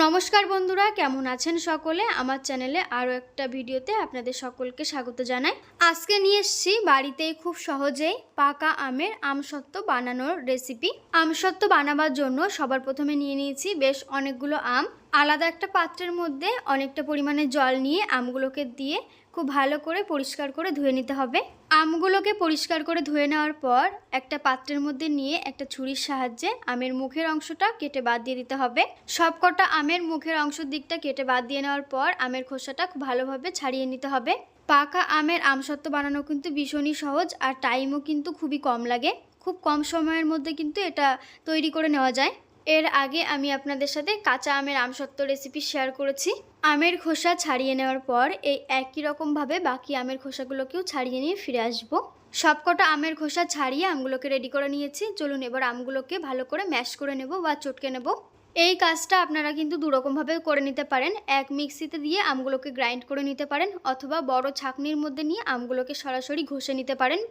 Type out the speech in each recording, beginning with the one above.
নমস্কার বন্ধুরা, কেমন আছেন সকলে? আমার চ্যানেলে আরও একটা ভিডিওতে আপনাদের সকলকে স্বাগত জানাই। আজকে নিয়ে এসেছি বাড়িতেই খুব সহজেই পাকা আমের আমসত্ত্ব বানানোর রেসিপি। আমসত্ত্ব বানাবার জন্য সবার প্রথমে নিয়ে নিয়েছি বেশ অনেকগুলো আম। আলাদা একটা পাত্রের মধ্যে অনেকটা পরিমাণে জল নিয়ে আমগুলোকে দিয়ে খুব ভালো করে পরিষ্কার করে ধুয়ে নিতে হবে। আমগুলোকে পরিষ্কার করে ধুয়ে নেওয়ার পর একটা পাত্রের মধ্যে নিয়ে একটা ছুরির সাহায্যে আমের মুখের অংশটা কেটে বাদ দিয়ে দিতে হবে। সবকটা আমের মুখের অংশের দিকটা কেটে বাদ দিয়ে নেওয়ার পর আমের খোসাটা খুব ভালোভাবে ছাড়িয়ে নিতে হবে। পাকা আমের আমসত্ত্ব বানানো কিন্তু ভীষণই সহজ, আর টাইমও কিন্তু খুবই কম লাগে। খুব কম সময়ের মধ্যে কিন্তু এটা তৈরি করে নেওয়া যায়। এর আগে আমি আপনাদের সাথে কাঁচা আমের আমসত্ত্ব রেসিপি শেয়ার করেছি। আমের খোসা ছাড়িয়ে নেওয়ার পর এই একই রকমভাবে বাকি আমের খোসাগুলোকেও ছাড়িয়ে নিয়ে ফিরে আসবো। সবকটা আমের খোসা ছাড়িয়ে আমগুলোকে রেডি করে নিয়েছি। চলুন এবার আমগুলোকে ভালো করে ম্যাশ করে নেব বা চটকে নেব। এই কাজটা আপনারা কিন্তু দুরকমভাবে করে নিতে পারেন। এক মিক্সিতে দিয়ে আমগুলোকে গ্রাইন্ড করে নিতে পারেন, অথবা বড় ছাঁকনির মধ্যে নিয়ে আমগুলোকে সরাসরি ঘষে নিতে পারেন।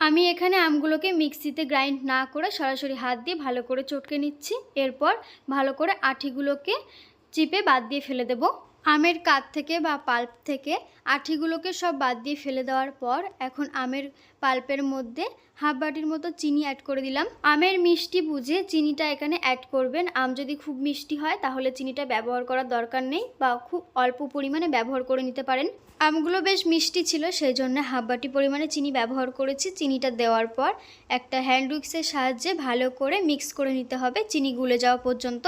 আমি এখানে আমগুলোকে মিক্সিতে গ্রাইন্ড না করে সরাসরি হাত দিয়ে ভালো করে চটকে নিচ্ছি। এরপর ভালো করে আঠিগুলোকে চিপে বাদ দিয়ে ফেলে দেব। আমের কাঠ থেকে বা পাল্প থেকে আঠিগুলোকে সব বাদ দিয়ে ফেলে দেওয়ার পর এখন আমের পাল্পের মধ্যে হাফ বাটির মতো চিনি অ্যাড করে দিলাম। আমের মিষ্টি বুঝে চিনিটা এখানে অ্যাড করবেন। আম যদি খুব মিষ্টি হয় তাহলে চিনিটা ব্যবহার করার দরকার নেই, বা খুব অল্প পরিমাণে ব্যবহার করে নিতে পারেন। আমগুলো বেশ মিষ্টি ছিল, সেই জন্য হাফ বাটি পরিমাণে চিনি ব্যবহার করেছি। চিনিটা দেওয়ার পর একটা হ্যান্ড উইক্সের সাহায্যে ভালো করে মিক্স করে নিতে হবে চিনি গুলে যাওয়া পর্যন্ত।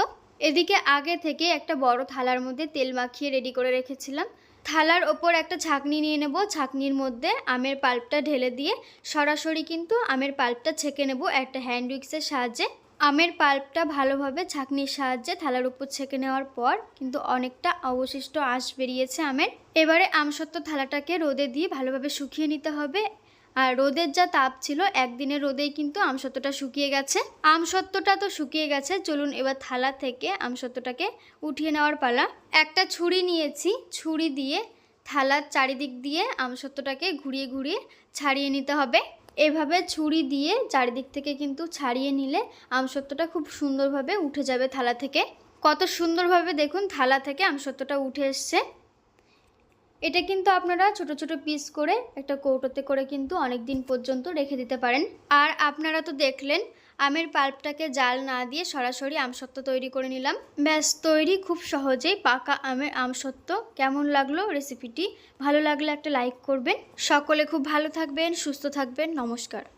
এদিকে আগে থেকে একটা বড় থালার মধ্যে তেল মাখিয়ে রেডি করে রেখেছিলাম। থালার ওপর একটা ছাঁকনি নিয়ে নেব। ছাঁকনির মধ্যে আমের পাল্পটা ঢেলে দিয়ে সরাসরি কিন্তু আমের পাল্পটা ছেঁকে নেব একটা হ্যান্ড উইক্সের সাহায্যে। আমের পাল্পটা ভালোভাবে ছাঁকনির সাহায্যে থালার উপর ছেঁকে নেওয়ার পর কিন্তু অনেকটা অবশিষ্ট আঁশ বেরিয়েছে আমের। এবারে আমসত্ত্ব থালাটাকে রোদে দিয়ে ভালোভাবে শুকিয়ে নিতে হবে। আর রোদের যা তাপ ছিল, একদিনের রোদেই কিন্তু আমসত্ত্বটা শুকিয়ে গেছে। আমসত্ত্বটা তো শুকিয়ে গেছে, চলুন এবার থালা থেকে আমসত্ত্বটাকে উঠিয়ে নেওয়ার পালা। একটা ছুরি নিয়েছি, ছুরি দিয়ে থালার চারিদিক দিয়ে আমসত্ত্বটাকে ঘুরিয়ে ঘুরিয়ে ছাড়িয়ে নিতে হবে। এভাবে ছুরি দিয়ে চারিদিক থেকে কিন্তু ছাড়িয়ে নিলে আমসত্ত্বটা খুব সুন্দরভাবে উঠে যাবে থালা থেকে। কত সুন্দরভাবে দেখুন থালা থেকে আমসত্ত্বটা উঠে এসছে। এটা কিন্তু আপনারা ছোট ছোট পিস করে একটা কৌটোতে করে কিন্তু অনেক দিন পর্যন্ত রেখে দিতে পারেন। আর আপনারা তো দেখলেন আমের পাল্পটাকে জাল না দিয়ে সরাসরি আমসত্ত্ব তৈরি করে নিলাম। ব্যাস তৈরি খুব সহজেই পাকা আমের আমসত্ত্ব। কেমন লাগলো রেসিপিটি? ভালো লাগলে একটা লাইক করবেন। সকলে খুব ভালো থাকবেন, সুস্থ থাকবেন। নমস্কার।